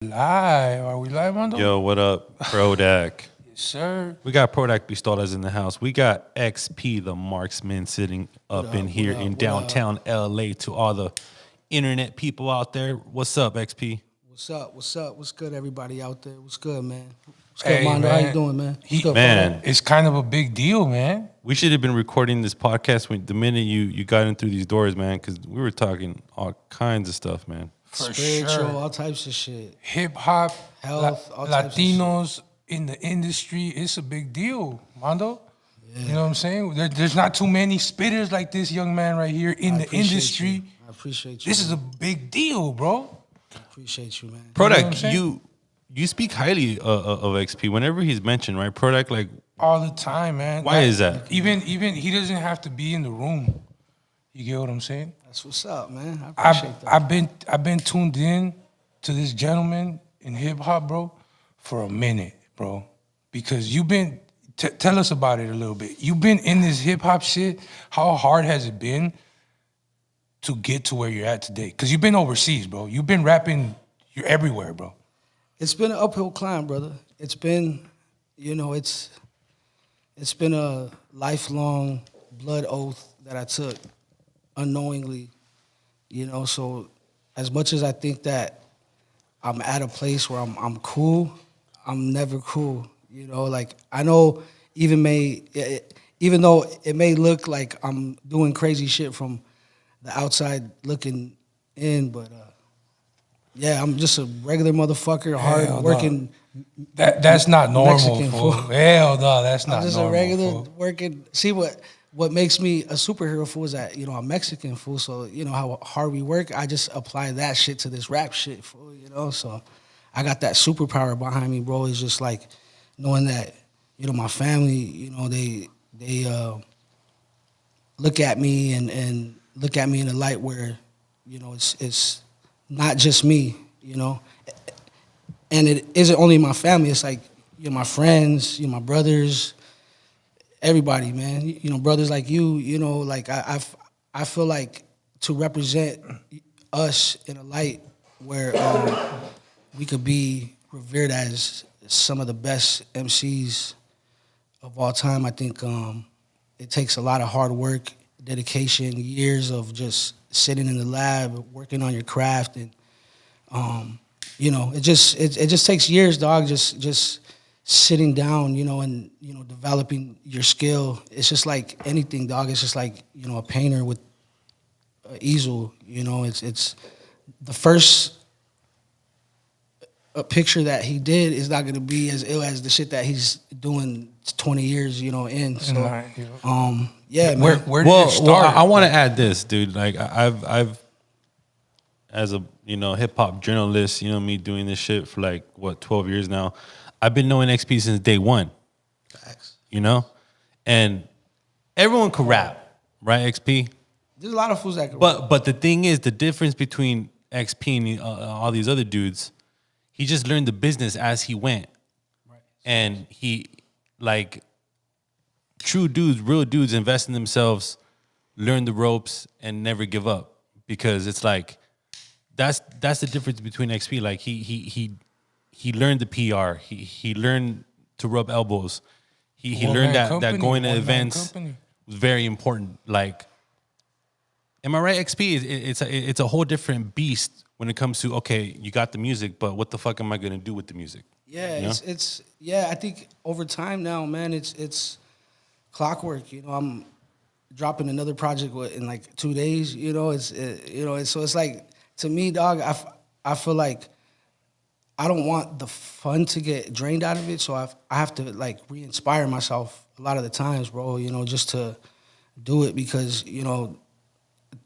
Live. Are we live, Mondo? Yo, what up, Prodak? Yes, sir. We got Prodak Pistolas in the house. We got XP The Marxman sitting up in here in downtown LA to all the internet people out there. What's up, XP? What's up? What's up? What's good, everybody out there? What's good, man? What's good, Hey, Mondo? How man. you doing, man? He- What's good, Man, It's kind of a big deal, man. we should have been recording this podcast when the minute you got in through these doors, man, because we were talking all kinds of stuff, man. For Spiritual, sure. all types of shit. Hip hop, Health, all types of shit. Latinos in the industry. It's a big deal, Mondo. You know what I'm saying? There's not too many spitters like this young man right here in I the appreciate industry. you. I appreciate you. This is a big deal, bro. I appreciate you, man. what I'm Prodak, saying? you speak highly of XP whenever he's mentioned, right? Prodak, like, All the time, man. why is that? Even he doesn't have to be in the room. You get what I'm saying? That's what's up, man. I appreciate that. I've been tuned in to this gentleman in hip hop, bro, for a minute, bro. Because you've been tell us about it a little bit. You've been in this hip hop shit. How hard has it been to get to where you're at today? Because you've been overseas, bro. You've been rapping. You're everywhere, bro. It's been an uphill climb, brother. It's been, it's been a lifelong blood oath that I took unknowingly, so as much as I think that I'm at a place where I'm cool, I'm never cool, like I know even though it may look like I'm doing crazy shit from the outside looking in, but yeah, I'm just a regular motherfucker, hard working. That's not normal, Mexican fool. fool. Hell no, that's not I'm just normal, a regular fool. working. See what makes me a superhero fool is that I'm Mexican fool. So how hard we work. I just apply that shit to this rap shit fool. So I got that superpower behind me, bro. It's just like knowing that my family, they look at me and look at me in a light where it's not just me, and it isn't only my family. It's like my friends, my brothers, everybody, man. Brothers like you, like I feel like to represent us in a light where we could be revered as some of the best MCs of all time. I think it takes a lot of hard work, dedication, years of just sitting in the lab, working on your craft, and it just takes years, dog. Just sitting down, and developing your skill. It's just like anything, dog. It's just like a painter with an easel. It's the first picture that he did is not gonna be as ill as the shit that he's doing 20 years, in. So, yeah, man. Where did it start? I want to add this, dude. Like I've as a hip hop journalist, me doing this shit for like 12 years now. I've been knowing XP since day one. Facts. And everyone could rap, right? XP. There's a lot of fools that can But the thing is, the difference between XP and all these other dudes, he just learned the business as he went, right. and he like true dudes, real dudes, invest in themselves, learn the ropes, and never give up. Because it's like that's the difference between XP. Like he learned the PR. He learned to rub elbows. He learned that going to events was very important. Like, am I right? XP it's a whole different beast when it comes to, okay, you got the music, but what the fuck am I gonna do with the music? Yeah, it's I think over time now, man, it's clockwork. I'm dropping another project in like 2 days. So it's like, to me, dog, I feel like I don't want the fun to get drained out of it. So I have to like re-inspire myself a lot of the times, bro. Just to do it because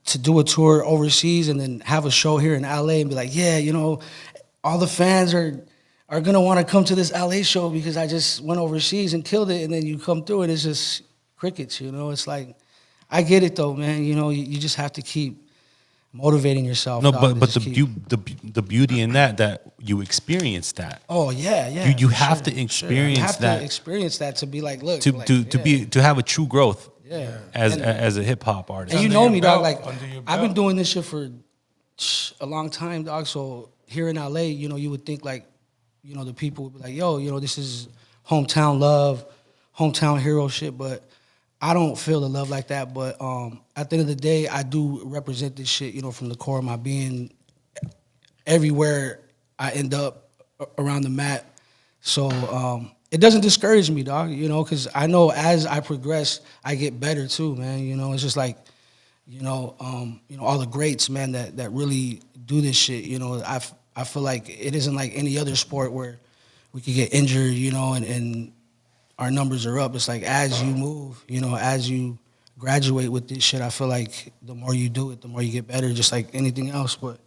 to do a tour overseas and then have a show here in LA and be like, yeah, all the fans are gonna want to come to this LA show because I just went overseas and killed it, and then you come through and it's just crickets. It's like, I get it though, man. You just have to keep motivating yourself. No, dog, but to just the beauty in that you experienced that. Oh yeah. You for have sure, to for sure. experience You have that. to experience that to be like, look, to have a true growth. Yeah. As a hip hop artist. And you Under know your me, belt, dog. Like under your I've been belt. doing this shit for a long time, dog. So here in LA, you know, you would think like, you know, the people would be like, yo, you know, this is hometown love, hometown hero shit, but I don't feel the love like that. But at the end of the day, I do represent this shit, you know, from the core of my being. Everywhere I end up around the map. So it doesn't discourage me, dog, you know, because I know as I progress, I get better too, man. You know, it's just like, you know, all the greats, man, that really do this shit. You know, I feel like it isn't like any other sport where we could get injured, you know, and our numbers are up. It's like as you move, you know, as you graduate with this shit, I feel like the more you do it, the more you get better, just like anything else. But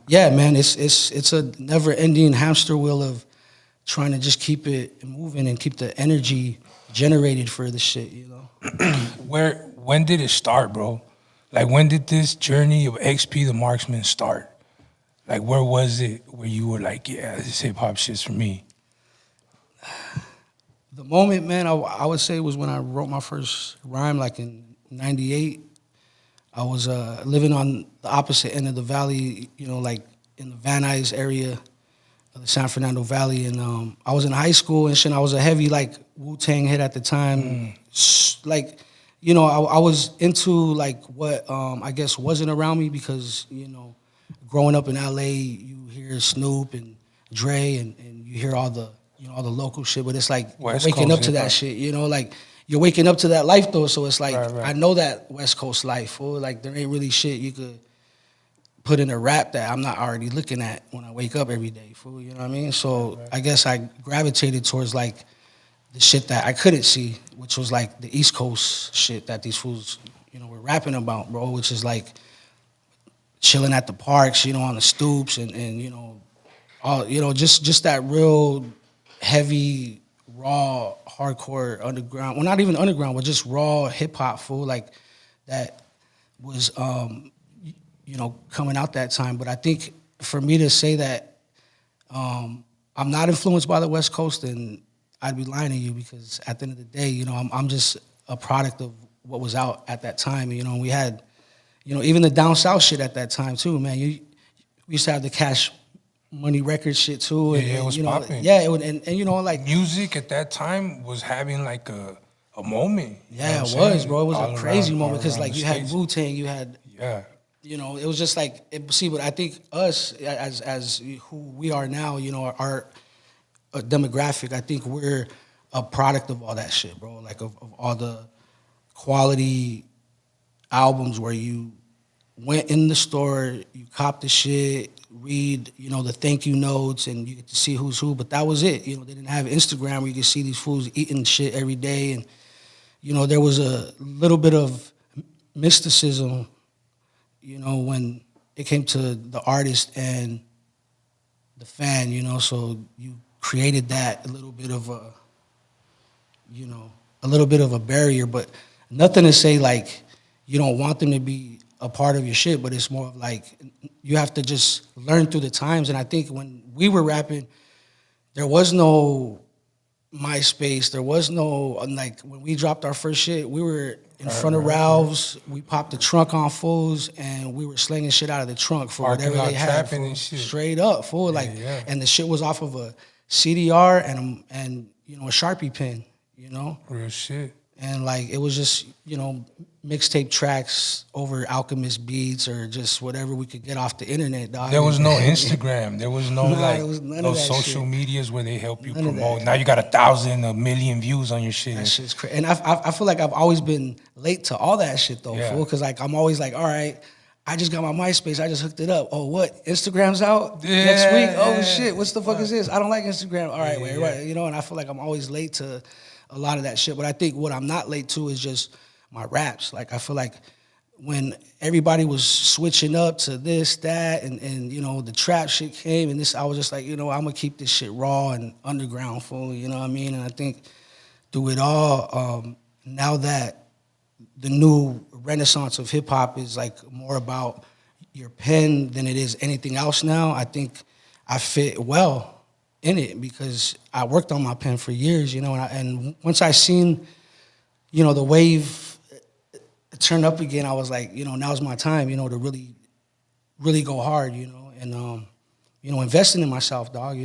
yeah, man, it's a never-ending hamster wheel of trying to just keep it moving and keep the energy generated for the shit, you know. When did it start, bro? Like, when did this journey of XP the Marxman start? Like, where was it where you were like, yeah, this hip hop shit's for me? The moment, man, I would say was when I wrote my first rhyme, like in '98. I was living on the opposite end of the valley, you know, like in the Van Nuys area of the San Fernando Valley. And I was in high school and shit. I was a heavy, like, Wu-Tang head at the time. Like, you know, I was into, like, what I guess wasn't around me because, you know, growing up in L.A., you hear Snoop and Dre and you hear all the, you know, all the local shit. But it's like West waking Coast up to hip-hop. that shit, you know, like, you're waking up to that life though, so it's like Right. I know that West Coast life, fool. Like there ain't really shit you could put in a rap that I'm not already looking at when I wake up every day, fool. You know what I mean? So I guess I gravitated towards like the shit that I couldn't see, which was like the East Coast shit that these fools, you know, were rapping about, bro. Which is like chilling at the parks, you know, on the stoops and you know, all you know, just that real heavy, raw, hardcore underground. Well, not even underground, but just raw hip hop, fool. Like that was, you know, coming out that time. But I think for me to say that I'm not influenced by the West Coast, then I'd be lying to you because at the end of the day, you know, I'm just a product of what was out at that time. You know, we had, you know, even the down south shit at that time too, man. We used to have the Cash Money record shit too. Yeah, it was you know, popping. yeah, it would, and you know, like Music at that time was having like a moment. You know yeah, what it I'm was, saying? bro. It was All a crazy around- moment all because around like the you had States. Wu-Tang, you had, Yeah. you know, it was just like see, but I think us as who we are now, you know, our demographic, I think we're a product of all that shit, bro. Like of all the quality albums where you went in the store, you copped the shit, read, you know, the thank you notes, and you get to see who's who. But that was it. You know, they didn't have Instagram where you could see these fools eating shit every day. And, you know, there was a little bit of mysticism, you know, when it came to the artist and the fan, you know. So you created that a little bit of a, you know, a little bit of a barrier. But nothing to say, like, you don't want them to be a part of your shit, but it's more of like you have to just learn through the times. And I think when we were rapping, there was no MySpace, there was no like when we dropped our first shit, we were in front of Ralph's, we popped the trunk on fools, and we were slinging shit out of the trunk for Parking whatever lot they had. trapping Fool. and shit. Straight up, fool. Like, yeah. and the shit was off of a CDR and you know a Sharpie pen, you know. Real shit. And like it was just, you know, mixtape tracks over Alchemist beats or just whatever we could get off the internet, dog. There was no Instagram. There was no Nah, like there was none of no that social shit. medias where they help you None of promote. that. Now you got 1,000, 1,000,000 views on your shit. That shit's crazy. And I feel like I've always been late to all that shit though, Yeah. fool. Cause like I'm always like, all right, I just got my MySpace, I just hooked it up. Oh, what? Instagram's out next week? Oh Yeah. shit, what's the fuck is this? I don't like Instagram. All right, Yeah, wait, yeah. you know, and I feel like I'm always late to a lot of that shit. But I think what I'm not late to is just my raps. Like I feel like when everybody was switching up to this, that, and you know, the trap shit came and this, I was just like, you know, I'm gonna keep this shit raw and underground, fool, you know what I mean? And I think through it all, now that the new renaissance of hip hop is like more about your pen than it is anything else now, I think I fit well in it because I worked on my pen for years, you know, and once I seen, you know, the wave turn up again, I was like, you know, now's my time, you know, to really go hard, you know, and investing in myself, dog.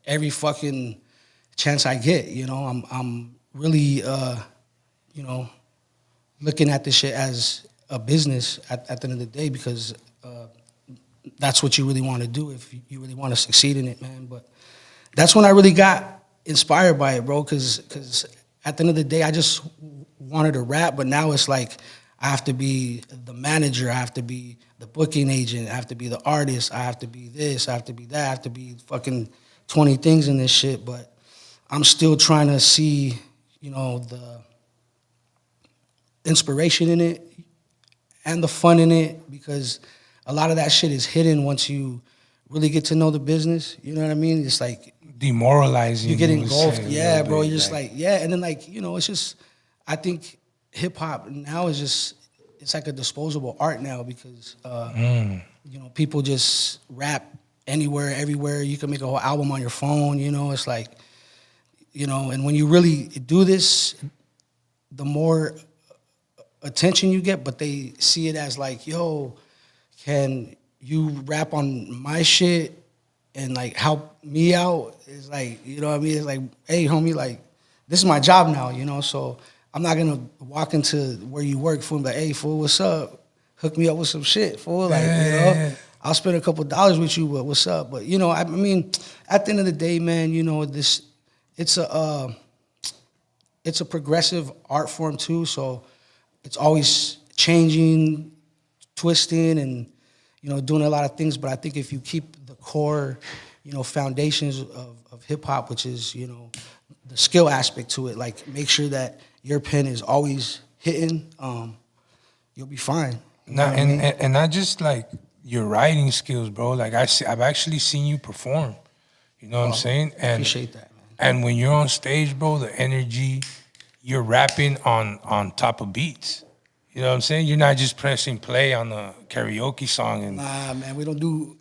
Every fucking chance I get, I'm really, looking at this shit as a business at the end of the day, because that's what you really want to do if you really want to succeed in it, man. But that's when I really got inspired by it, bro, because at the end of the day, I just wanted to rap, but now it's like I have to be the manager, I have to be the booking agent, I have to be the artist, I have to be this, I have to be that, I have to be fucking 20 things in this shit, but I'm still trying to see, the inspiration in it and the fun in it, because a lot of that shit is hidden once you really get to know the business. You know what I mean? It's like Demoralizing. you get would engulfed. say, a Yeah, little bro. bit, You're just like, yeah. And then it's just, I think hip hop now is just, it's like a disposable art now, because, people just rap anywhere, everywhere. You can make a whole album on your phone, it's like, and when you really do this, the more attention you get, but they see it as like, yo, can you rap on my shit and like help me out? It's like, you know what I mean? It's like, hey, homie, like, this is my job now, so I'm not gonna walk into where you work, fool, and be like, hey, fool, what's up? Hook me up with some shit, fool. Like, I'll spend a couple dollars with you, but what's up? But I mean, at the end of the day, man, it's a progressive art form too, so it's always changing, twisting, and doing a lot of things. But I think if you keep the core, foundations of hip hop, which is the skill aspect to it, like make sure that your pen is always hitting, you'll be fine. And not just like your writing skills, bro. Like I've actually seen you perform. You know what I'm saying? And Appreciate that, man. And when you're on stage, bro, the energy, you're rapping on top of beats. You know what I'm saying? You're not just pressing play on the karaoke song and Nah, man, we don't do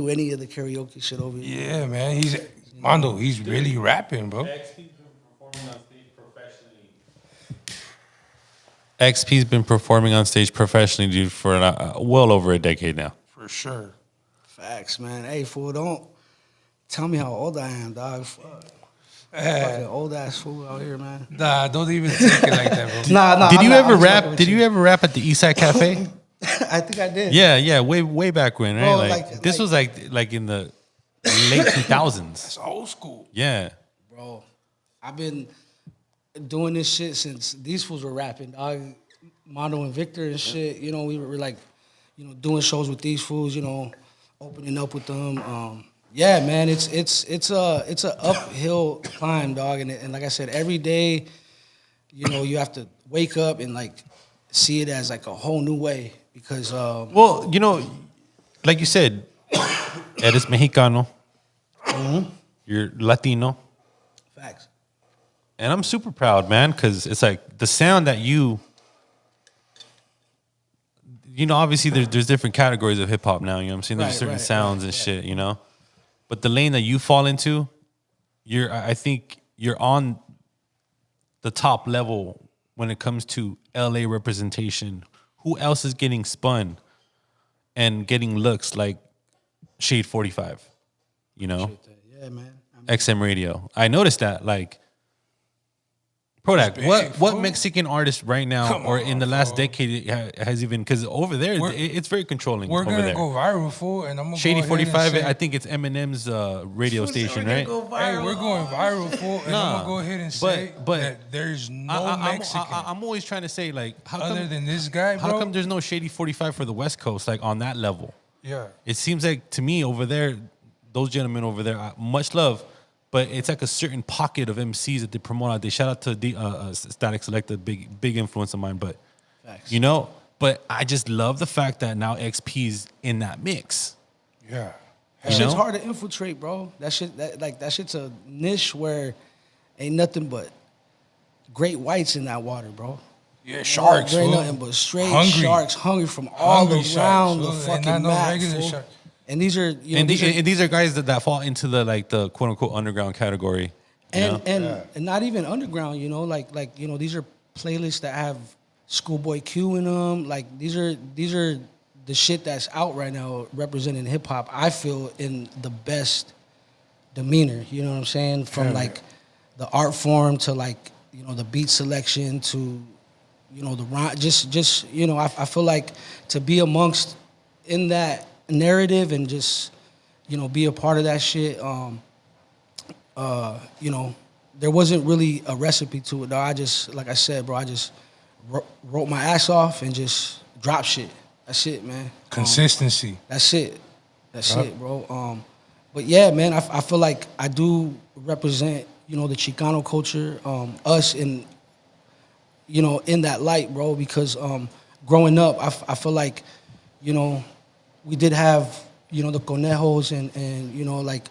any of the karaoke shit over here. yeah, man. He's really rapping, bro. XP's been performing on stage professionally, dude, for well over a decade now. For sure. Facts, man. Hey, fool, don't tell me how old I am, dog. Fuck. Fucking old ass fool out here, man. Nah, don't even take it like that, bro. Nah. Did I'm you not- ever I'm rap? fucking with Did you ever rap at the Eastside Cafe? I think I did. Yeah, way back when, right? Bro, This was like in the late 2000s. It's old school. Yeah. Bro, I've been doing this shit since these fools were rapping, dog. Mondo and Victor and shit. We were like, doing shows with these fools. Opening up with them. Yeah, man, it's a uphill climb, dog. And like I said, every day, you have to wake up and like see it as like a whole new way, because Well, like you said, eres Mexicano. You're Latino. facts. And I'm super proud, man, because it's like the sound that obviously there's different categories of hip hop now, you know what I'm saying? There's certain sounds and shit, But the lane that you fall into, I think you're on the top level when it comes to LA representation. Who else is getting spun and getting looks like Shade 45? Yeah, man. XM Radio. I noticed that, like, Prodak, big, what fool. Mexican artist right now Come or on, in the last fool. decade has even, because over there, it's very controlling We're over gonna there. go viral, fool, and I'm gonna Shady go ahead and 45, say, I think it's Eminem's radio station, right? hey, we're going viral, fool, and I'm gonna go ahead and say but that there's no Mexican I'm always trying to say, like, other than this guy, bro. how come there's no Shady 45 for the West Coast, like on that level? Yeah. It seems like to me over there, those gentlemen over there, much love, but it's like a certain pocket of MCs that they promote out. They shout out to Static Select, a big influence of mine, but Facts. but I just love the fact that now XP's in that mix. Yeah. That shit's hard to infiltrate, bro. That shit's a niche where ain't nothing but great whites in that water, bro. Yeah, sharks, There ain't fool. nothing but straight Hungry. sharks, hungry from all Hungry around sharks, the fool, and fucking not no map, regular fool. shark. And these are, And these are guys that fall into the quote unquote underground category. and not even underground, like these are playlists that have Schoolboy Q in them. Like these are the shit that's out right now representing hip hop, I feel in the best demeanor. You know what I'm saying? From like the art form to like, you know, the beat selection to, you know, the rhyme. Just you know, I feel like to be amongst in that narrative and just, you know, be a part of that shit. You know, there wasn't really a recipe to it, though. I just, like I said, bro, I just wrote my ass off and just dropped shit. That's it, man. Consistency. That's it. That's it, bro. But yeah, man, I feel like I do represent, you know, the Chicano culture, us in, you know, in that light, bro, because growing up, I feel like, you know, we did have, you know, the Conejos and you know, like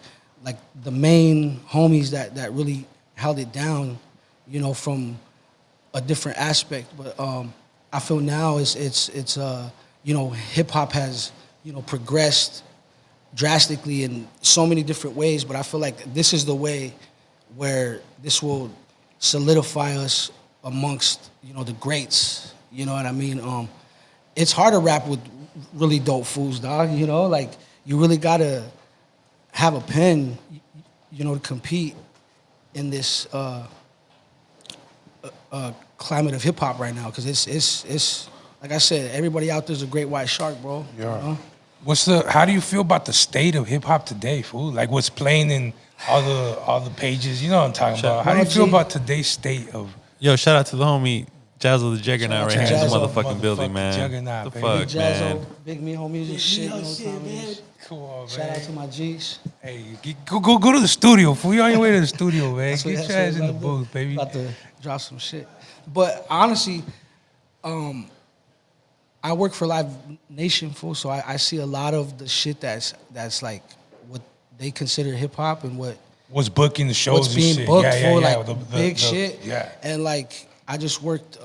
the main homies that really held it down, you know, from a different aspect. But I feel now it's you know, hip hop has, you know, progressed drastically in so many different ways. But I feel like this is the way where this will solidify us amongst, you know, the greats. You know what I mean? It's hard to rap with really dope fools, dog. You know, like you really gotta have a pen, you know, to compete in this climate of hip hop right now. Because it's like I said, everybody out there's a great white shark, bro. Yeah. You know? How do you feel about the state of hip hop today, fool? Like what's playing in all the pages, you know what I'm talking about. How do you feel about today's state of Yo, shout out to the homie Jazzo the Juggernaut right here in the Jazzo, motherfucking building, man. Juggernaut, The baby. fuck, Jazzo, man. Big Me Home Music shit, you know what time it is. Come on, Shout man. out to my G's. Hey, go to the studio, fool. You on your way to the studio, man. That's what- Get that's your what ass in the I'm about to do. booth, baby. About to drop some shit. But honestly, I work for Live Nation, fool, so I see a lot of the shit that's like what they consider hip hop and What's booking the shows what's and being shit. booked Yeah, for, yeah, like the big shit. Yeah. And like I just worked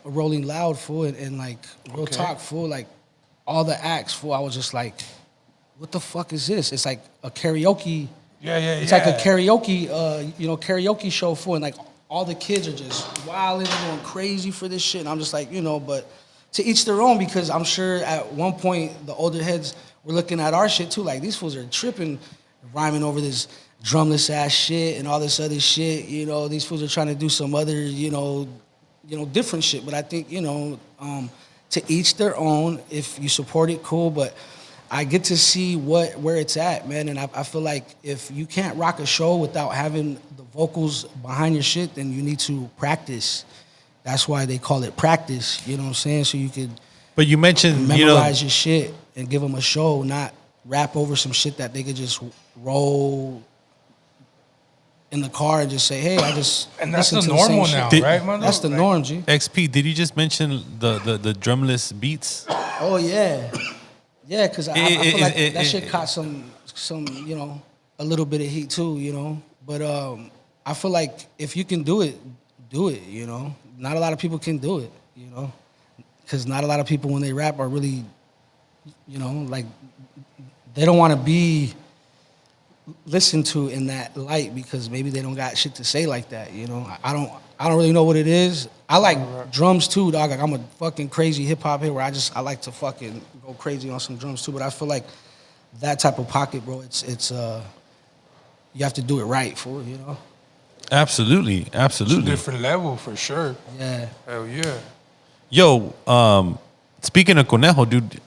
Rolling Loud, fool, and like Real Okay. Talk, fool, like all the acts, fool. I was just like, what the fuck is this? It's like a karaoke. Yeah. It's like a karaoke, you know, karaoke show, fool, and like all the kids are just wilding and going crazy for this shit. And I'm just like, you know, but to each their own, because I'm sure at one point the older heads were looking at our shit too, like these fools are tripping, rhyming over this drumless ass shit and all this other shit. You know, these fools are trying to do some other, you know, different shit. But I think, you know, to each their own. If you support it, cool. But I get to see where it's at, man. And I feel like if you can't rock a show without having the vocals behind your shit, then you need to practice. That's why they call it practice. You know what I'm saying? So you could But you mentioned, memorize your shit and give them a show, not rap over some shit that they could just roll in the car and just say, "Hey, I just." And that's listen the to same normal shit. now, right, man? That's the Like, norm, G. XP, did you just mention the drumless beats? Oh yeah, yeah. Because I feel like it- that shit caught some you know, a little bit of heat too, you know. But I feel like if you can do it, do it. You know, not a lot of people can do it. You know, because not a lot of people when they rap are really, you know, like they don't want to be listened to in that light because maybe they don't got shit to say like that. You know, I don't really know what it is. I like drums too, dog. Like I'm a fucking crazy hip hop head where I like to fucking go crazy on some drums too. But I feel like that type of pocket, bro, it's you have to do it right for it, you know. Absolutely, It's a absolutely. different level for sure. Yeah. Hell yeah. Yo, speaking of Conejo, dude,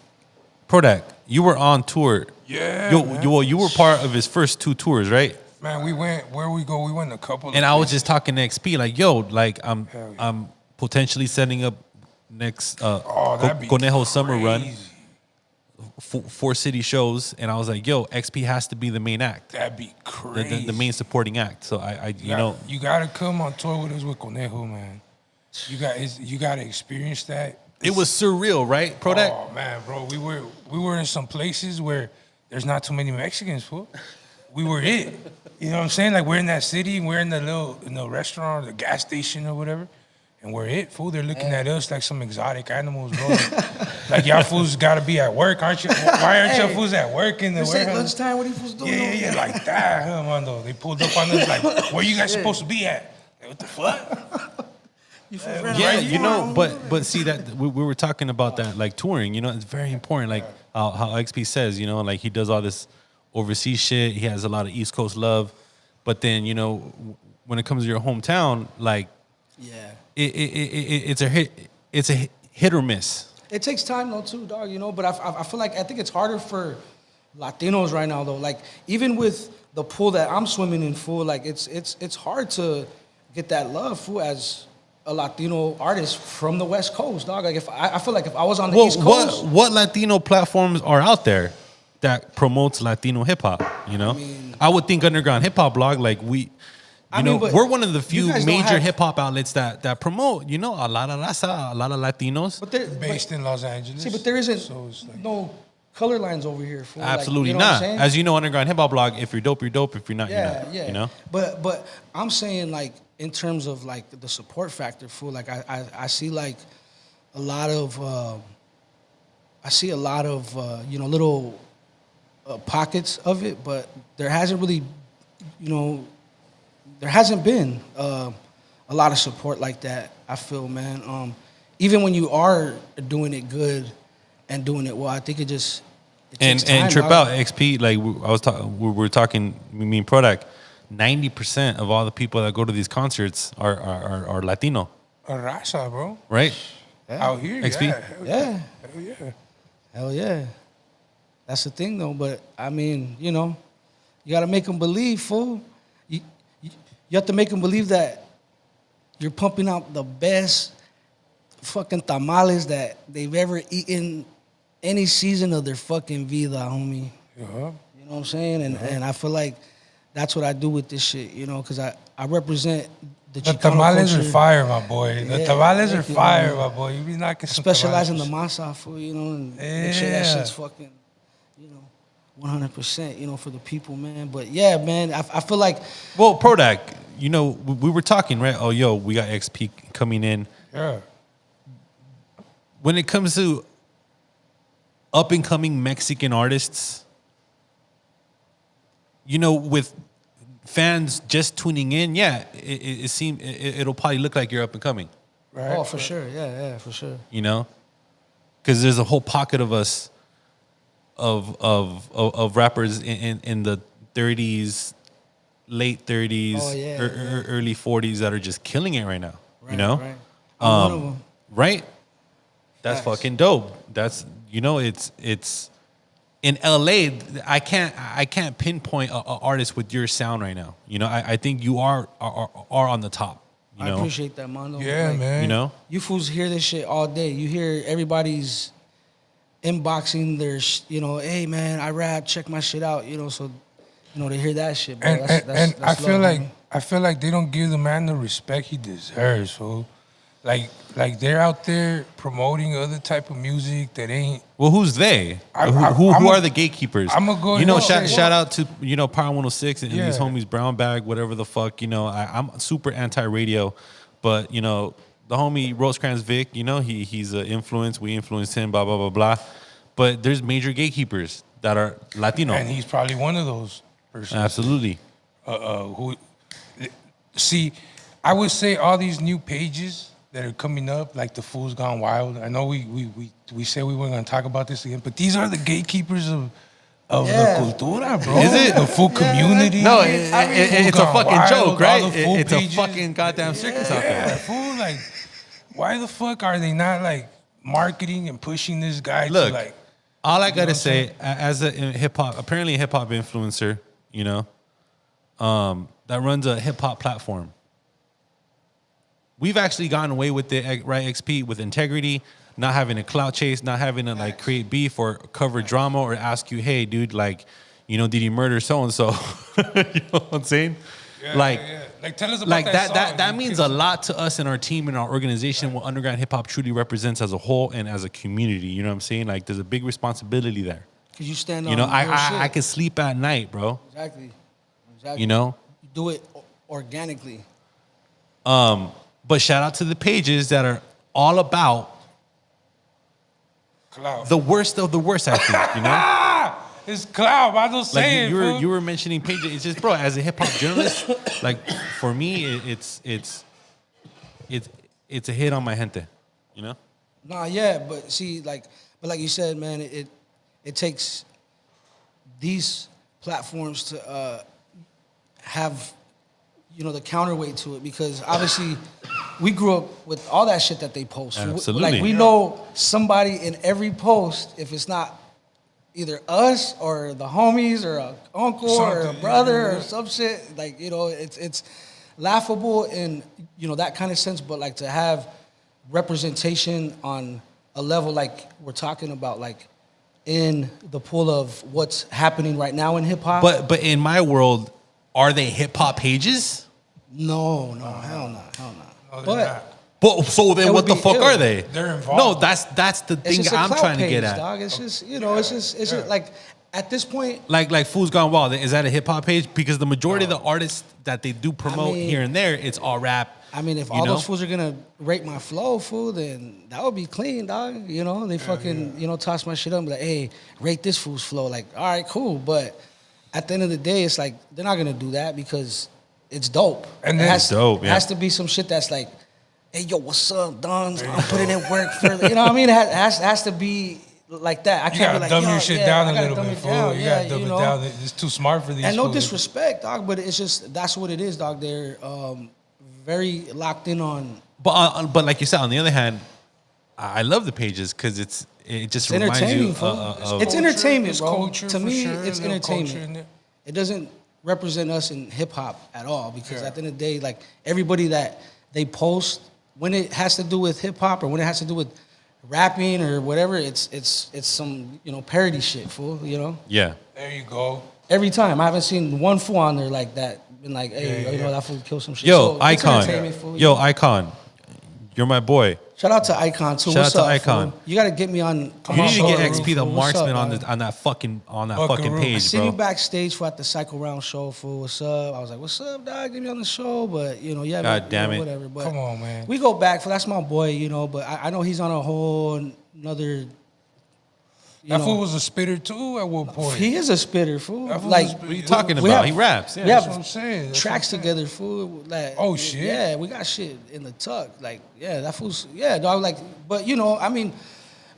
Prodak, you were on tour. Yeah. man. You were part of his first 2 tours, right? Man, we went where we go. We went a couple. And of I was places. just talking to XP, like, yo, like Hell yeah. I'm potentially setting up next that'd be Conejo summer run, crazy. 4 city shows, and I was like, yo, XP has to be the main act, That'd be crazy. the main supporting act. So I you know, you gotta come on tour with us with Conejo, man. You gotta experience that. it was surreal, right, Prodak? Oh man, bro, we were in some places where there's not too many Mexicans, fool. We were it. You know what I'm saying? Like we're in that city, we're in the restaurant or the gas station or whatever, and we're it, fool. They're looking at us like some exotic animals, bro. Like y'all fools gotta be at work, aren't you? Why aren't y'all fools at work in the It's like warehouse? lunchtime. What are you supposed to do? Yeah, like that, huh, Mondo? They pulled up on us like, where you guys supposed to be at? Like, what the fuck? Yeah, you know, but see that we were talking about that, like touring. You know, it's very important. Like how XP says, you know, like he does all this overseas shit. He has a lot of East Coast love, but then you know, when it comes to your hometown, like Yeah. it's a hit or miss. It takes time though too, dog. You know, but I feel like I think it's harder for Latinos right now though. Like even with the pool that I'm swimming in, fool, like it's hard to get that love, fool, as a Latino artist from the West Coast, dog. Like if I feel like if I was on the East Coast, what Latino platforms are out there that promotes Latino hip hop? You know, I would think underground hip hop blog, like but we're one of the few you guys don't major have- hip hop outlets that promote, you know, a lot of raza, a lot of Latinos. but there, Based in Los Angeles. see, but there isn't So it's like, no color lines over here, fool. Absolutely like, you know what I'm not. saying? As you know, underground hip hop blog, if you're dope, you're dope. If you're not, you're not. Yeah. You know. But I'm saying like in terms of like the support factor, fool. Like I see like a lot of you know little pockets of it, but there hasn't really, you know, there hasn't been a lot of support like that. I feel, man. Even when you are doing it good and doing it well, I think it takes And time, trip dog. out XP, like we were talking, me and Prodak, 90% of all the people that go to these concerts are Latino, a raza, bro. right? Out here, XP? yeah. Yeah. Hell yeah. Hell yeah. That's the thing, though. But, I mean, you know, you got to make them believe, fool. You have to make them believe that you're pumping out the best fucking tamales that they've ever eaten any season of their fucking vida, homie. Yeah. You know what I'm saying? And I feel like that's what I do with this shit, you know, because I represent the The Chicano tamales culture. are fire, my boy. The Yeah, tamales are thank you, fire, man. my boy. You be knocking some Specialize in the tamales. masa, fool, you know, and make sure that Yeah. shit's fucking, you know, 100%, you know, for the people, man. But yeah, man, I feel like Well, Prodak, you know, we were talking, right? Oh, yo, we got XP coming in. Yeah. When it comes to up and coming Mexican artists, you know, with fans just tuning in, yeah, it seems it'll probably look like you're up and coming, Right. oh, for sure, yeah, for sure. you know, because there's a whole pocket of us of rappers in the 30s, late 30s, Oh, yeah. early 40s that are just killing it right now. Right, you know, right. I'm one of them. right? That's Facts. fucking dope. That's, you know, it's in LA. I can't pinpoint a artist with your sound right now. You know, I think you are on the top. You I know, appreciate that, Mondo. Yeah, Like, man. you know. You fools hear this shit all day. You hear everybody's inboxing their, you know, hey, man, I rap, check my shit out, you know, so, you know, they hear that shit, bro. And, and I that's feel love, like homie. I feel like they don't give the man the respect he deserves, fool. Like they're out there promoting other type of music that ain't. Well, who's they? I- Who I'm are a- the gatekeepers? I'ma go You know, ahead and say- shout out to, you know, Power 106 and these Yeah. homies, Brown Bag, whatever the fuck. You know, I'm super anti-radio, but you know, the homie Rosecrans Vic, you know, he's an influence. We influenced him. Blah blah blah blah. But there's major gatekeepers that are Latino. And he's probably one of those persons. Absolutely. Who see, I would say all these new pages that are coming up, like the Fools Gone Wild. I know we said we weren't gonna talk about this again, but these are the gatekeepers of Yeah. the cultura, bro. Is it? The full community? No, Fools it's a Gone fucking Wild, joke, all right? the full It's a pages. fucking goddamn circus out Yeah, there. fool. Like, why the fuck are they not like marketing and pushing this guy Look, to like? all I gotta what I'm say, as a hip hop, apparently a hip hop influencer, you know, that runs a hip hop platform. We've actually gotten away with it, right? XP with integrity, not having a clout chase, not having to like create beef or cover drama or ask you, hey, dude, like, you know, did he murder so and so? You know what I'm saying? Yeah, like, yeah. Like tell us about like that. that song. means a lot to us and our team and our organization, what underground hip hop truly represents as a whole and as a community. You know what I'm saying? Like, there's a big responsibility there. Because you stand on You know, real I shit. can sleep at night, bro. Exactly. You know. You do it organically. But shout out to the pages that are all about Cloud. the worst of the worst. I think, you know. It's cloud. I don't Like say it. fool. you were mentioning pages. It's just, bro, as a hip hop journalist, like for me, it's a hit on my gente, you know? Nah, yeah, but see, like you said, man, it takes these platforms to have, you know, the counterweight to it, because obviously we grew up with all that shit that they post. Absolutely. Like we know somebody in every post, if it's not either us or the homies or a uncle or a Something, brother yeah. or some shit, like, you know, it's laughable in, you know, that kind of sense, but like to have representation on a level like we're talking about, like in the pool of what's happening right now in hip hop. But in my world, are they hip hop pages? No, hell no. No, they're But not. But so then It what would the be fuck ill. are they? They're involved. No, that's the it's thing just a I'm clout trying to page, get at. dog. It's just, you know, it's just like at this point. Like Fool's Gone Wild, is that a hip hop page? Because the majority of the artists that they do promote mean- here and there, it's all rap. I mean, if you all know? those fools are gonna rate my flow, fool, then that would be clean, dog. You know, they fucking, you know, toss my shit up and be like, hey, rate this fool's flow. Like, all right, cool. But at the end of the day, it's like, they're not gonna do that because it's dope. And it then- has, It's dope, It yeah. has to be some shit that's like, hey, yo, what's up, Don? I'm putting in work further. You know what I mean? It has to be like that. I You can't gotta be like, dumb yo, your shit yeah, down I a gotta little dumb bit, it fool. down. You Yeah, gotta dumb you it know? down. It's too smart for these And no fools. disrespect, dog, but it's just, that's what it is, dog. They're very locked in on But like you said, on the other hand, I love the pages because it just reminds you entertaining, fool. of It's entertainment, It's bro. culture To for me, sure, it's a little culture in entertainment. there. It doesn't represent us in hip hop at all, because Yeah. at the end of the day, like everybody that they post, when it has to do with hip hop or when it has to do with rapping or whatever, it's some, you know, parody shit, fool. You know, yeah. There you go. every time I haven't seen one fool on there like that. Been like, hey, Yeah, you know, yeah. that fool kill some shit. Yo, So, it's Icon. entertainment, fool, you Yo, know? Icon. You're my boy. Shout out to Icon too. Shout What's out to up, Icon. fool? You got to get me on. Come You on, need to show get the XP the fool. What's up, Marxman dog? on that fucking Buckaroo. I page, seen you bro. backstage for at the Cycle Round show, fool. What's up? I was like, what's up, dog? Get me on the show. But, you know, yeah, God man, damn you know, it. whatever. But Come on, man. we go back, for that's my boy, you know, but I know he's on a whole another, you That know. fool was a spitter too at one point. He is a spitter, fool. That fool Like, was a spitter. What are you talking we about? have- He raps. Yeah. we have That's what I'm saying. That's tracks what I'm saying. together, fool. Like, Oh, shit. Yeah, we got shit in the tuck. Like, yeah, that fool's, yeah, dog. Like, but you know, I mean,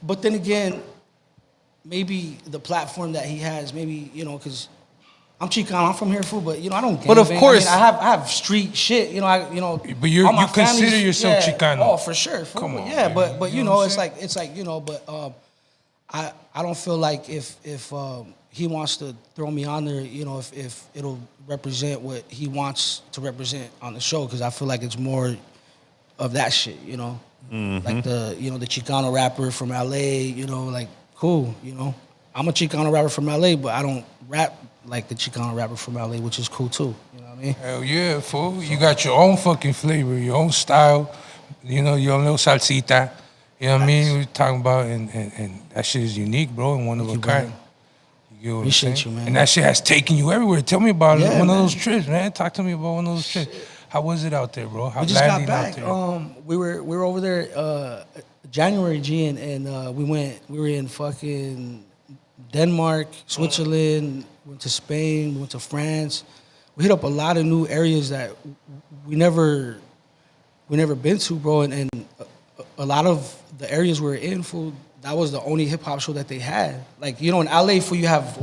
but then again, maybe the platform that he has, maybe, you know, because I'm Chicano, I'm from here, fool, but you know, I don't. But of gangbang. course- I have street shit. You know, But you're- all my you consider family's- yourself yeah, Chicano. Oh, for sure. Fool. Come on, yeah, man. but you know know, what it's I'm like you know, but I don't feel like if he wants to throw me on there, you know, if it'll represent what he wants to represent on the show, because I feel like it's more of that shit, you know, like the, you know, the Chicano rapper from LA, you know, like cool, you know, I'm a Chicano rapper from LA, but I don't rap like the Chicano rapper from LA, which is cool too, you know what I mean? Hell yeah, fool. You got your own fucking flavor, your own style, you know, your own little salsita. You know what I mean? We're talking about, and that shit is unique, bro, and one of a you, kind. brother. You get what Appreciate I'm saying? you, man. And that shit has taken you everywhere. Tell me about Yeah, one man. of those trips, man. Talk to me about one of those trips. How was it out there, bro? How We just got landing back. out there? We were over there January, G, and we were in fucking Denmark, Switzerland, went to Spain, went to France. We hit up a lot of new areas that we never been to, bro. And a lot of the areas we were in, fool, that was the only hip hop show that they had. Like, you know, in LA, fool, you have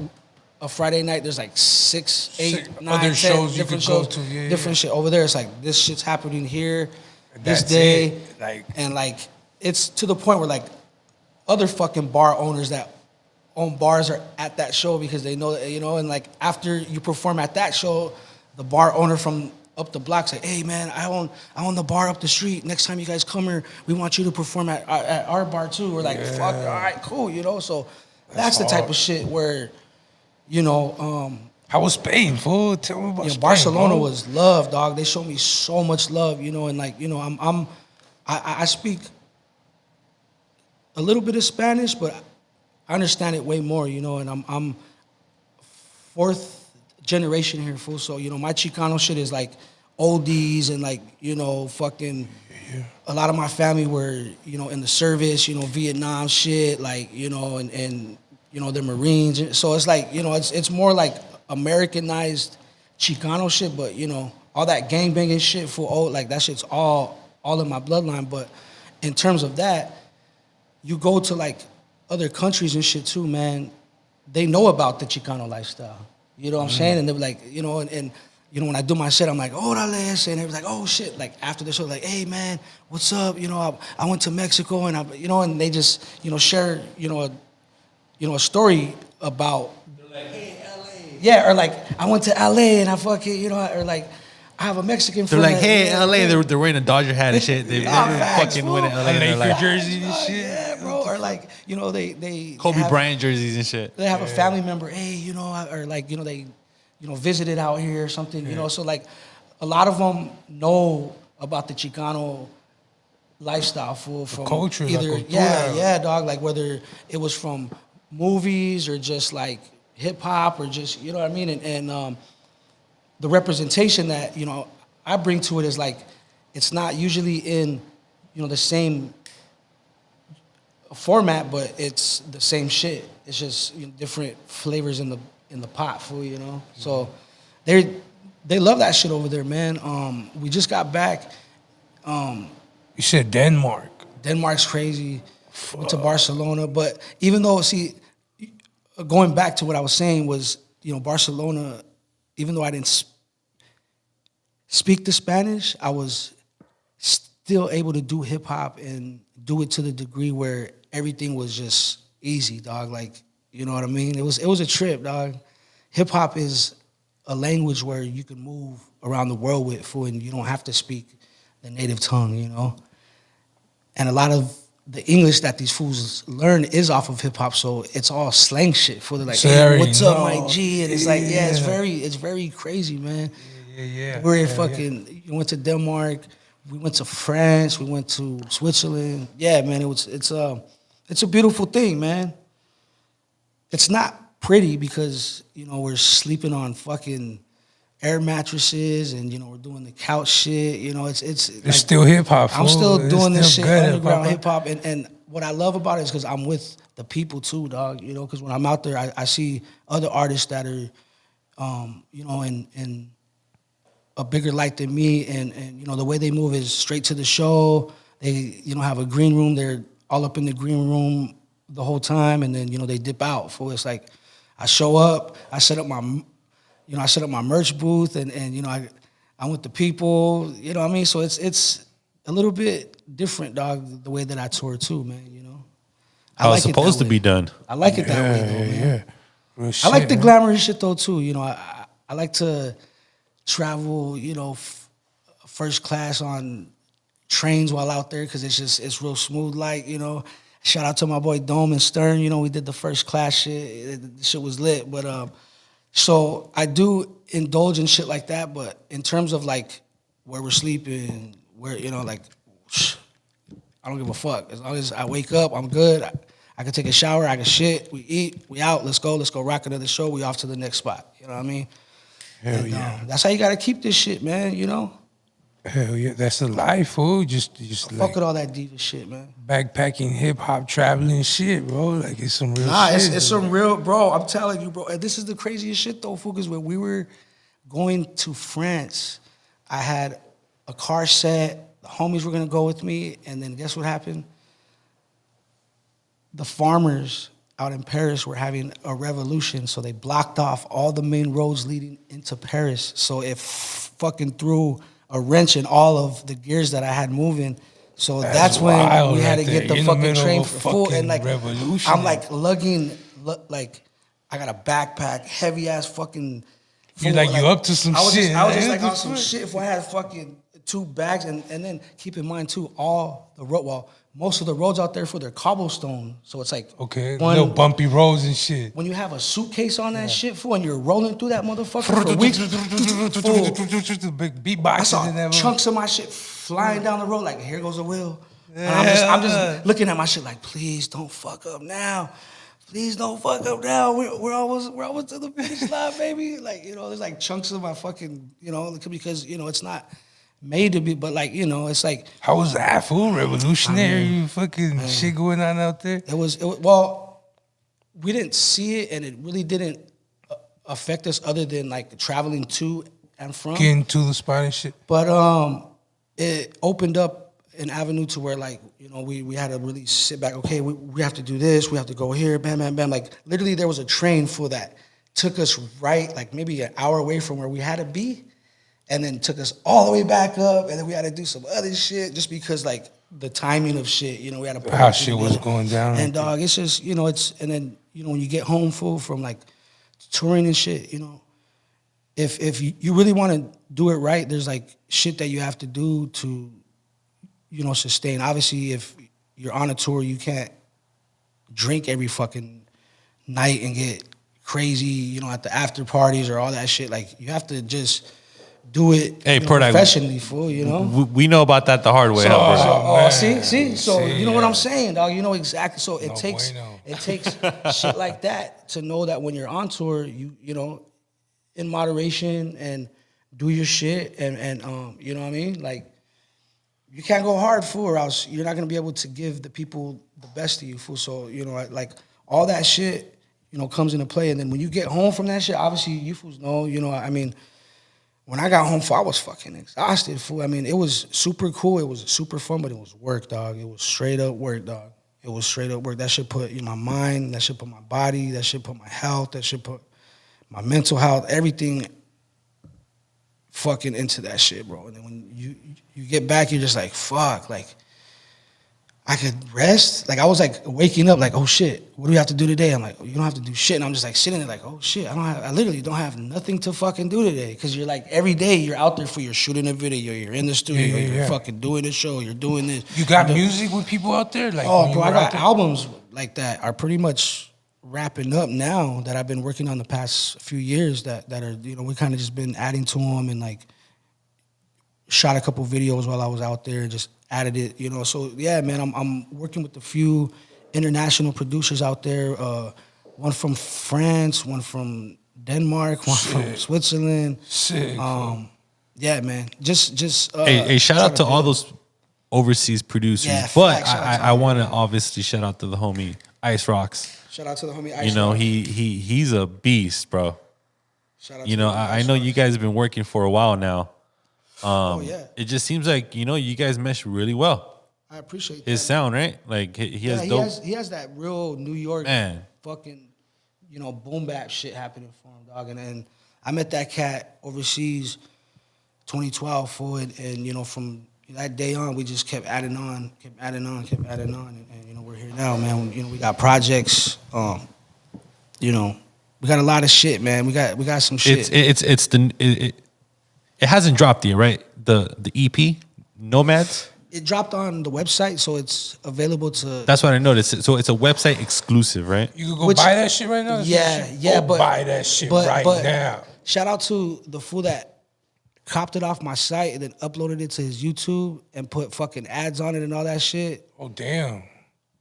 a Friday night, there's like 6, 8, Six 9, other 10 shows you different could go shows, to, yeah, different shit. Over there, it's like, this shit's happening here, this That's day. it. Like, And like, it's to the point where like other fucking bar owners that own bars are at that show because they know that, you know, and like after you perform at that show, the bar owner from up the block's like, hey man, I own the bar up the street. Next time you guys come here, we want you to perform at our bar too. We're like, fuck, all right, cool, you know. So that's the type hard. of shit where, you know, how was Spain, fool? Tell me about you know, Spain, Barcelona bro. was love, dog. They showed me so much love, you know, and like, you know, I speak a little bit of Spanish, but I understand it way more, you know, and I'm fourth generation here, fool. So, you know, my Chicano shit is like oldies and like, you know, fucking a lot of my family were, you know, in the service, you know, Vietnam shit, like, you know, and you know, they're Marines. So it's like, you know, it's more like Americanized Chicano shit, but, you know, all that gangbanging shit, fool, like that shit's all all in my bloodline. But in terms of that, you go to like other countries and shit too, man. They know about the Chicano lifestyle. You know what I'm saying? And they're like, you know, and you know, when I do my shit, I'm like, orale, and they're like, oh shit. Like after the show, like, hey man, what's up? You know, I went to Mexico and you know, and they just, you know, share, you know, a story about, yeah, or like I went to LA and I fucking, you know, or like I have a Mexican They're friend. like, hey, yeah, LA, yeah. they're wearing a Dodger hat and shit. They facts, fucking fool. win at LA. A And they're Laker like, jersey and shit. Yeah, bro. Or like, you know, they Kobe have, Bryant jerseys and shit. They have a family member, hey, you know, or like, you know, they, you know, visited out here or something, you know. So like, a lot of them know about the Chicano lifestyle, fool, from culture, la either, cultura. yeah, dog. Like whether it was from movies or just like hip hop or just, you know what I mean, and the representation that, you know, I bring to it is like, it's not usually in, you know, the same format, but it's the same shit. It's just, you know, different flavors in the pot, fool, you know. So they love that shit over there, man. We just got back. You said Denmark. Denmark's crazy. Went to Barcelona, but even though, see, going back to what I was saying was, you know, Barcelona, even though I didn't speak the Spanish, I was still able to do hip hop and do it to the degree where everything was just easy, dog. Like, you know what I mean? It was a trip, dog. Hip hop is a language where you can move around the world with, fool, and you don't have to speak the native tongue, you know? And a lot of the English that these fools learn is off of hip hop, so it's all slang shit. For like, So hey, what's up, know. my G? And it's like, yeah, Yeah. it's very crazy, man. Yeah. We're fucking. You went to Denmark. We went to France. We went to Switzerland. Yeah, man. It's a beautiful thing, man. It's not pretty because, you know, we're sleeping on fucking air mattresses and, you know, we're doing the couch shit. You know, it's like, still hip hop. I'm still It's doing this still shit, good underground hip-hop. hip hop, and what I love about it is because I'm with the people too, dog. You know, because when I'm out there, I see other artists that are, you know, in a bigger light than me, and you know the way they move is straight to the show. They, you know, have a green room. They're all up in the green room the whole time, and then, you know, they dip out. So it's like I show up, I set up my merch booth, and you know, I'm with the people. You know what I mean? So it's a little bit different, dog, the way that I tour too, man. You know, How it's supposed to be done. I like it that way, though, man. Yeah. Real I shit, like the man. glamorous shit though too. You know, I like to travel, you know, first class on trains while out there because it's real smooth. Like, you know, shout out to my boy Dome and Stern. You know, we did the first class shit. The shit was lit. But so I do indulge in shit like that. But in terms of like where we're sleeping, where, you know, like, I don't give a fuck. As long as I wake up, I'm good. I can take a shower, I can shit, we eat, we out, let's go rock another show, we off to the next spot. You know what I mean? Hell And, yeah. that's how you gotta keep this shit, man, you know? Hell yeah. That's the life, fool. Just Fuck like with all that diva shit, man. backpacking, hip hop, traveling shit, bro. Like it's some real Nah, shit. it's some real, bro, I'm telling you, bro. And this is the craziest shit though, fool, because when we were going to France, I had a car set, the homies were gonna go with me, and then guess what happened? The farmers out in Paris were having a revolution, so they blocked off all the main roads leading into Paris. So it fucking threw a wrench in all of the gears that I had moving. So that's when wild we had right to get there. the In the fucking middle train of a full, fucking and like revolution. I'm like lugging, like I got a backpack, heavy ass fucking. You like, you up to some I was shit. Just, I was just Like, like on some shit. If I had fucking 2 bags, and then keep in mind too, all the road. Well, most of the roads out there for their cobblestone, so it's like okay, one, little bumpy roads and shit. when you have a suitcase on that shit, fool, and you're rolling through that motherfucker for weeks, fool, Big I beatboxes saw and that. chunks of my shit flying down the road like, here goes a wheel. And I'm just looking at my shit like, please don't fuck up now. Please don't fuck up now. We're almost to the finish line, baby. Like, you know, there's like chunks of my fucking, you know, because, you know, it's not made to be, but like, you know, it's like, How was that, fool? Revolutionary fucking shit going on out there? it was, well, we didn't see it, and it really didn't affect us other than like traveling to and from. Getting to the spot and shit. But it opened up an avenue to where like, you know, we had to really sit back. Okay, we have to do this. We have to go here. Bam, bam, bam. Like literally, there was a train full that took us right, like maybe an hour away from where we had to be, and then took us all the way back up, and then we had to do some other shit just because like the timing of shit. You know, we had to put How everything shit was together. going down. And dog, it's just, you know, it's, and then, you know, when you get home full from like touring and shit, you know, if you really want to do it right, there's like shit that you have to do to, you know, sustain. Obviously, if you're on a tour, you can't drink every fucking night and get crazy, you know, at the after parties or all that shit. Like, you have to just do it Hey, you know, Prodak, professionally, fool, you know? We know about that the hard way, So, huh, bro? man. So See, you know what I'm yeah. saying, dog. You know exactly. So it No takes bueno. it takes shit like that to know that when you're on tour, you know, in moderation and do your shit and you know what I mean. Like you can't go hard, fool, or else you're not gonna be able to give the people the best of you, fool. So you know, like all that shit, you know, comes into play. And then when you get home from that shit, obviously you fools know, you know, I mean. When I got home, fool, I was fucking exhausted, fool. I mean, it was super cool. It was super fun, but it was work, dog. It was straight up work, dog. It was straight up work. That shit put my mind, that shit put my body, that shit put my health, that shit put my mental health, everything fucking into that shit, bro. And then when you get back, you're just like, fuck, like, I could rest. Like, I was like waking up like, oh shit, what do we have to do today? I'm like, oh, you don't have to do shit. And I'm just like sitting there like, oh shit, I literally don't have nothing to fucking do today. Cause you're like, every day you're out there for, you're shooting a video, you're in the studio, you're fucking doing a show, you're doing this. You got music with people out there? Like, Oh, when you bro, I were out got there? albums like that are pretty much wrapping up now that I've been working on the past few years that are, you know, we kind of just been adding to them and like shot a couple videos while I was out there and just added it, you know. So yeah, man, I'm working with a few international producers out there. One from France, one from Denmark, one from Switzerland. Sick. Yeah, man. Just Hey, shout out to all build. those overseas producers. Yeah, but facts. Shout out to I all want to obviously shout out to the homie Ice Rocks. Shout out to the homie Ice. You know, Rock. he's a beast, bro. Shout out You to know, the homie I Ice know Rock. you guys have been working for a while now. Oh yeah, It just seems like, you know, you guys mesh really well. I appreciate His that. sound, right? Like he has dope. He has that real New York Man. fucking, you know, boom bap shit happening for him, dog. And I met that cat overseas 2012 for it, and you know, from that day on, we just kept adding on, and you know, we're here now, man. You know, we got projects, you know, we got a lot of shit, man. We got some shit. It hasn't dropped yet, right? The EP, Nomads. It dropped on the website, so it's available to. That's what I noticed. So it's a website exclusive, right? You could go Which- buy that shit right now? Yeah, Go but buy that shit right now. Shout out to the fool that copped it off my site and then uploaded it to his YouTube and put fucking ads on it and all that shit. Oh, damn.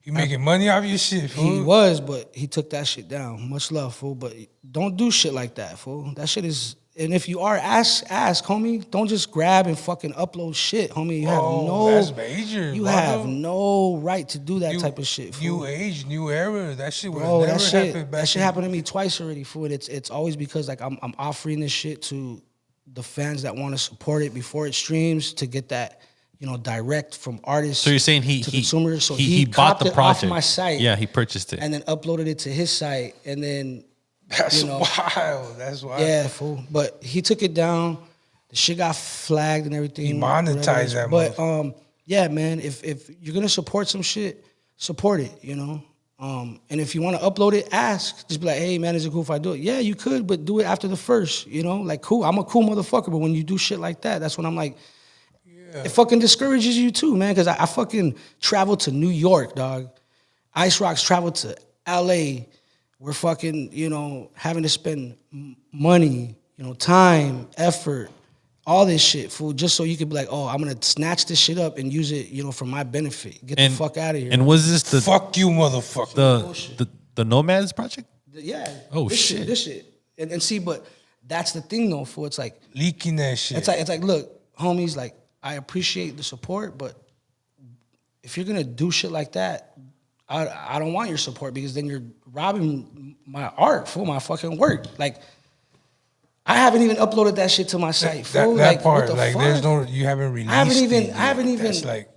You making money off your shit, fool? He was, but he took that shit down. Much love, fool, but don't do shit like that, fool. That shit is. And if you are, ask, homie. Don't just grab and fucking upload shit, homie. You have that's major, You brother. have no right to do that type of shit, fool. New age, new era. That shit was Bro, never that shit, happened back that shit in- happened to me twice already, fool. And it's always because like I'm offering this shit to the fans that want to support it before it streams to get that, you know, direct from artists. So you're saying to consumers. So he bought copped the it project off my site. Yeah, he purchased it. And then uploaded it to his site, and then That's you know, wild. That's wild. yeah, fool. But he took it down. The shit got flagged and everything. He whatever it monetized is. that But yeah, man. If you're gonna support some shit, support it. You know. And if you want to upload it, ask. Just be like, hey, man, is it cool if I do it? Yeah, you could, but do it after the first. You know, like cool. I'm a cool motherfucker, but when you do shit like that, that's when I'm like, it fucking discourages you too, man. Because I fucking traveled to New York, dog. Ice Rocks traveled to L.A. We're fucking, you know, having to spend money, you know, time, effort, all this shit, fool, just so you could be like, oh, I'm gonna snatch this shit up and use it, you know, for my benefit. Get the fuck out of here. And was this the Fuck you, motherfucker. the Nomads project? yeah. Oh, this shit. This shit. And see, but that's the thing though, fool. It's like, Leaking that shit. it's like, look, homies, like, I appreciate the support, but if you're gonna do shit like that, I don't want your support because then you're robbing my art, fool, my fucking work. Like, I haven't even uploaded that shit to my site, fool. that like, part, what the like, fuck? there's no, you haven't released I haven't even. That's like,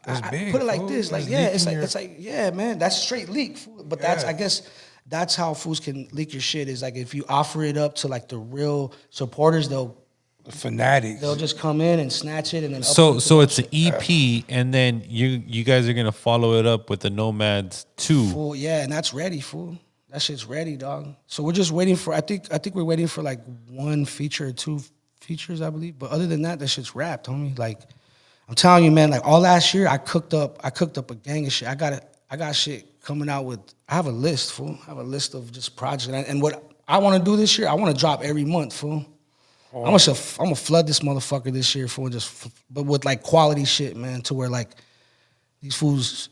That's big, put it like fool. this, like That's yeah, leaking it's like yeah, man, that's straight leak, fool. But that's Yeah. I guess that's how fools can leak your shit is like if you offer it up to like the real supporters, they'll fanatics. just come in and snatch it and then So upload it to so their it's an shit. EP, and then you guys are gonna follow it up with the Nomads 2. Fool, yeah, and that's ready, fool. That shit's ready, dog. So we're just waiting for. I think we're waiting for like one feature or two features, I believe. But other than that, that shit's wrapped, homie. Like I'm telling you, man. Like all last year, I cooked up a gang of shit. I got shit coming out with. I have a list, fool. I have a list of just projects. And what I want to do this year, I want to drop every month, fool. I'm gonna flood this motherfucker this year, fool. But with like quality shit, man, to where like these fools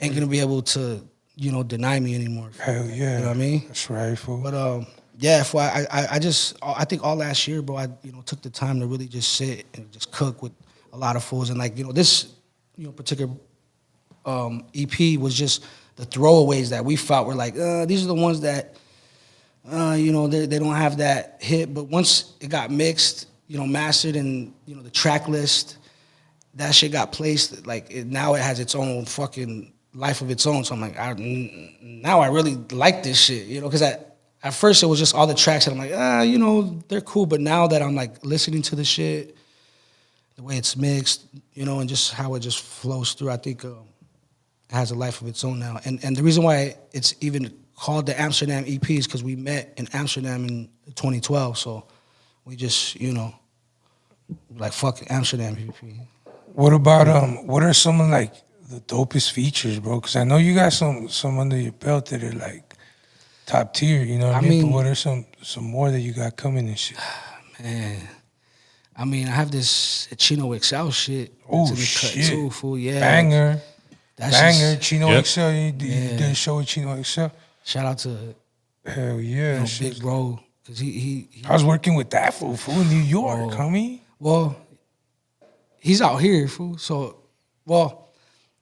ain't gonna be able to, deny me anymore. Hell yeah. You know what I mean? That's right, fool. But yeah, fool, I think all last year, bro, I took the time to really just sit and just cook with a lot of fools, and like this, particular EP was just the throwaways that we felt were like, these are the ones that, they don't have that hit, but once it got mixed, mastered, and the track list, that shit got placed. Like now it has its own fucking life of its own. So I'm like, now I really like this shit, because at first it was just all the tracks that I'm like, they're cool. But now that I'm like listening to the shit, the way it's mixed, and just how it just flows through, I think it has a life of its own now. And the reason why it's even called the Amsterdam EP is because we met in Amsterdam in 2012. So we just, like fuck Amsterdam EP. What about what are some of like the dopest features, bro? Because I know you got some under your belt that are like top tier, you know what I mean? But what are some more that you got coming and shit? Man, I have this Chino XL shit. Oh that's in the shit, cut too, fool. Yeah, banger, that's banger. just- Chino Yep. XL, you did a show with Chino XL. Shout out to Hell yeah, shit. Big Bro, because he I was working with that fool in New York, homie. well, he's out here, fool. So, well,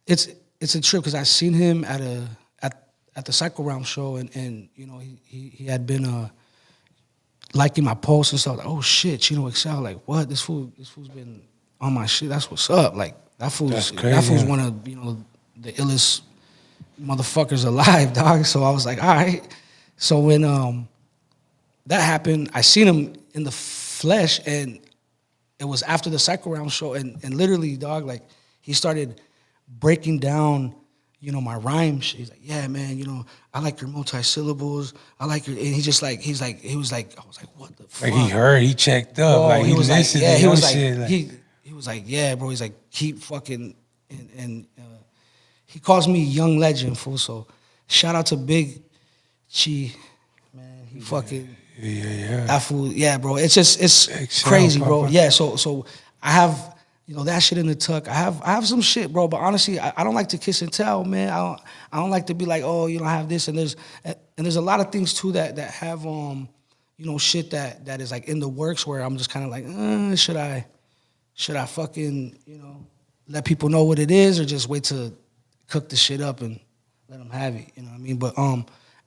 it's a trip because I seen him at the Cycle Round show, and he had been liking my posts and stuff. Like, oh shit, Chino XL, like what? This fool's been on my shit. That's what's up. Like that fool's That's crazy, yeah. one of the illest motherfuckers alive, dog. So I was like, all right. So when that happened, I seen him in the flesh, and it was after the Cycle Round show, and literally, dog, like he started breaking down, my rhyme shit. He's like, yeah, man, I like your multi-syllables. I like your, and he was like, I was like, what the fuck? Like he checked up, Bro, like he was listened. like, yeah, to he your was like, shit, like, he was like, yeah, bro. He's like, keep fucking, and he calls me Young Legend, fool. So shout out to Big Chi, man. He fucking. yeah. That fool, yeah, bro. It's just XL, crazy, bro. Papa. Yeah, so I have that shit in the tuck. I have some shit, bro. But honestly, I don't like to kiss and tell, man. I don't like to be like, oh, I have this, and there's a lot of things too that have shit that is like in the works where I'm just kind of like, should I fucking let people know what it is, or just wait to cook the shit up and let them have it, you know what I mean? But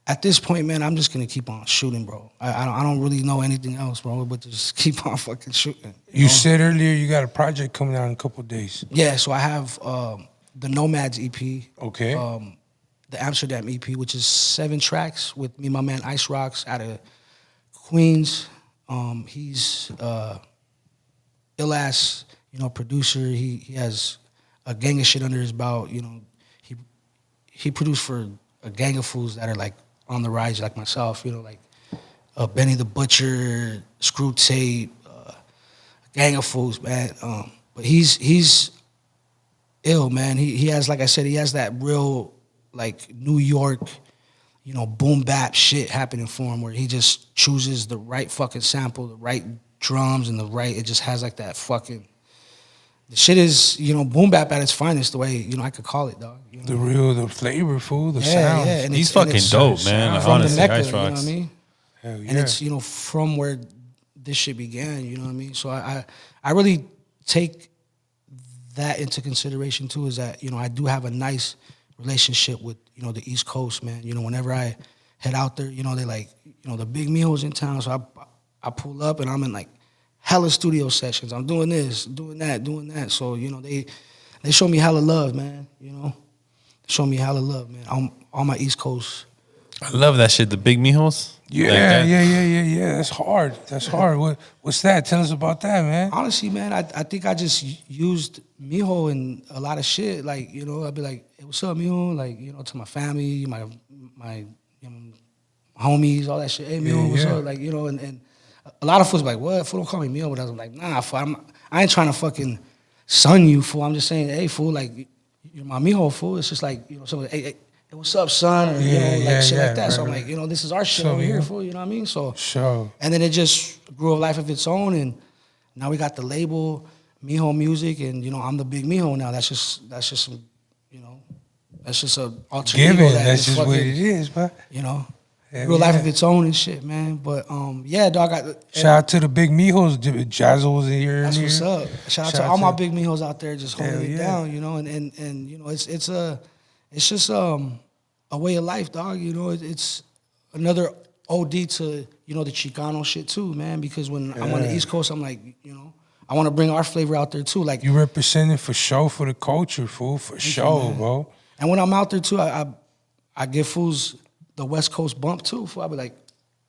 at this point, man, I'm just gonna keep on shooting, bro. I don't really know anything else, bro, but just keep on fucking shooting. You know? said earlier you got a project coming out in a couple of days. Yeah, so I have the Nomads EP. Okay. The Amsterdam EP, which is 7 tracks with me, my man Ice Rocks out of Queens. He's ill ass, producer. He has a gang of shit under his belt. He produced for a gang of fools that are like on the rise, like myself. Like Benny the Butcher, Screw Tape, a gang of fools, man. But he's ill, man. He has, like I said, he has that real like New York, boom bap shit happening for him, where he just chooses the right fucking sample, the right drums, and it just has like that fucking. The shit is, boom bap at its finest, the way, I could call it, dog. The flavorful, the Yeah, sounds. yeah. And He's it's- and fucking it's dope, man. From Honestly, the Mecca, Ice you know what Rocks. I mean? Hell yeah. And it's, from where this shit began, you know what I mean? So I really take that into consideration too, is that, I do have a nice relationship with, the East Coast, man. Whenever I head out there, they like, the big meals in town. So I pull up and I'm in like hella studio sessions. I'm doing this, doing that. So, They show me hella love, man. You know, they show me hella love, man. On my East Coast. I love that shit. The big mijos. Yeah, Like that. yeah. That's hard. That's hard. What's that? Tell us about that, man. Honestly, man, I think I just used mijo in a lot of shit. Like, you know, I'd be like, hey, what's up, mijo? Like, you know, to my family, my you know, homies, all that shit. Hey, mijo, what's up? Like, you know, and a lot of fools be like, what? Fool, don't call me mijo. But I was like, nah, fool, I ain't trying to fucking son you, fool. I'm just saying, hey, fool, like, you're my mijo, fool. It's just like, you know, someone, hey, what's up, son? Or, you know, like shit like that. Right, so I'm right. like, you know, this is our shit So, over yeah. here, fool. You know what I mean? So, Sure. and then it just grew a life of its own, and now we got the label Mijo Music, and you know I'm the big Mijo now. That's just some, you know, that's just a alter ego Given. that That's is just what fucking, it is, but you know, Hell grew a life yeah. of its own and shit, man. But yeah, dog. shout out to the big mijos. Jazzo was in here. That's and what's here. up. Shout out to all my big Mijos out there just holding Hell it yeah. down, you know, and you know it's just a way of life, dog. You know, it's another OD to, you know, the Chicano shit too, man. Because when I'm on the Yeah. East Coast, I'm like, you know, I want to bring our flavor out there too. Like, You representing for show for the culture, fool, for show, man. bro. and when I'm out there too, I give fools the West Coast bump too. Fool. I be like,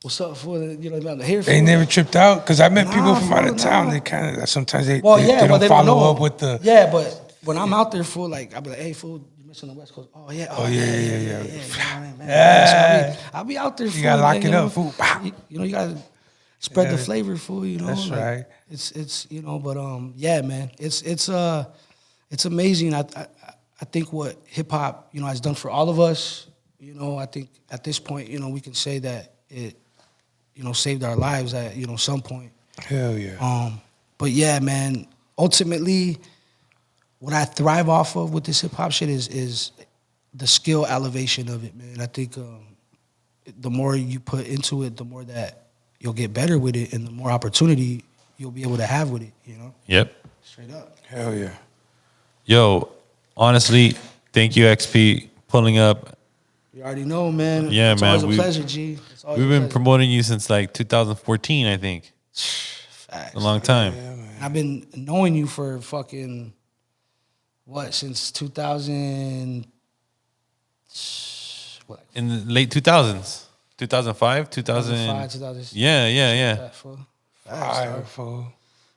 what's up, fool? You know, I'm here. They fool. never tripped out because I met people Nah, from out fool, of town. nah. They kind of sometimes they Well, they, yeah, they well, don't they don't follow know. up with the Yeah, but when I'm out there, fool, like I be like, hey, fool, you missing the West Coast? Oh yeah, yeah. You know what I mean, man. Yeah. So I'll be out there. Fool, gotta lock man, it you know, up, fool. Pow. You know, you gotta spread the Yeah. flavor, fool. You know, That's like, right. It's you know, but yeah, man, it's amazing. I think what hip hop, you know, has done for all of us. You know, I think at this point, you know, we can say that it, you know, saved our lives at, you know, some point. Hell yeah. But yeah, man, ultimately, what I thrive off of with this hip hop shit is the skill elevation of it, man. I think the more you put into it, the more that you'll get better with it, and the more opportunity you'll be able to have with it. You know, Yep. straight up. Hell yeah. Yo, honestly, thank you, XP, pulling up. You already know, man. Yeah, it's man, always a pleasure, G. It's always We've a been pleasure. promoting you since like 2014, I think. Facts. A long time. I've been knowing you for fucking what, since 2000. What, like In the late 2000s. 2005, 2000. 2005, 2006. Yeah. That, fool. Facts, Fire, dog. fool.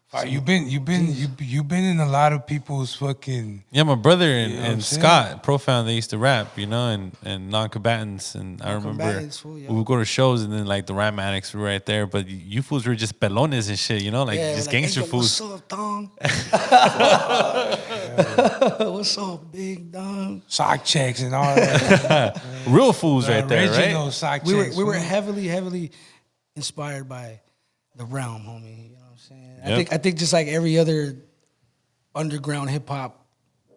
Fire. You've been in a lot of people's fucking. Yeah, my brother You know what I'm and saying? Scott, Profound, they used to rap, you know, and non-combatants. And I remember Non-combatants, fool, yeah. we would go to shows and then like the rap addicts were right there. But you fools were just pelones and shit, you know, like Yeah, just like, gangster hey, yo, fools. What's up, Dong? What's up, big Dong? Sock checks and all that. Real fools right there, Original right? sock We checks. were fool. heavily inspired by the realm, homie. You know what I'm saying? Yep. I think just like every other underground hip hop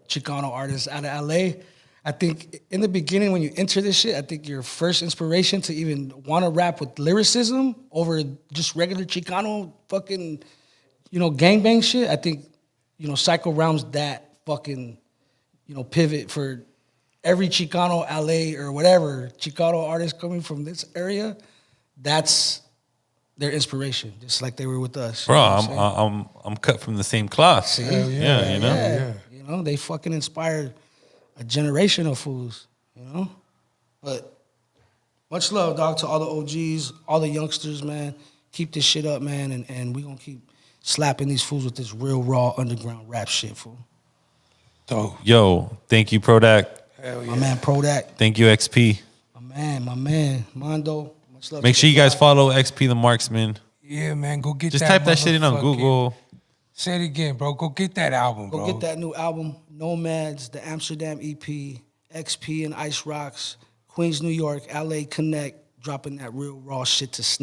Chicano artist out of LA, I think in the beginning when you enter this shit, I think your first inspiration to even want to rap with lyricism over just regular Chicano fucking, you know, gangbang shit. I think, you know, Psycho Realm's that fucking, you know, pivot for every Chicano LA or whatever Chicano artist coming from this area. That's their inspiration, just like they were with us. Bro, you know what I'm saying? I'm cut from the same cloth. Hell Yeah, you know? Yeah. You know, they fucking inspired a generation of fools, you know? But much love, dog, to all the OGs, all the youngsters, man. Keep this shit up, man, and we gonna keep slapping these fools with this real raw underground rap shit, fool. Dope. Yo, thank you, Prodak. Hell yeah. My man Prodak, Thank you, XP. my man, Mondo. Much love. Make to sure the you guys guy. follow XP The Marxman. Yeah, man. Go get Just that. type that shit in on motherfucking- Google. Say it again, bro. Go get that album, Go bro. get that new album, Nomads, the Amsterdam EP, XP and Ice Rocks, Queens, New York, LA Connect, dropping that real raw shit to snap.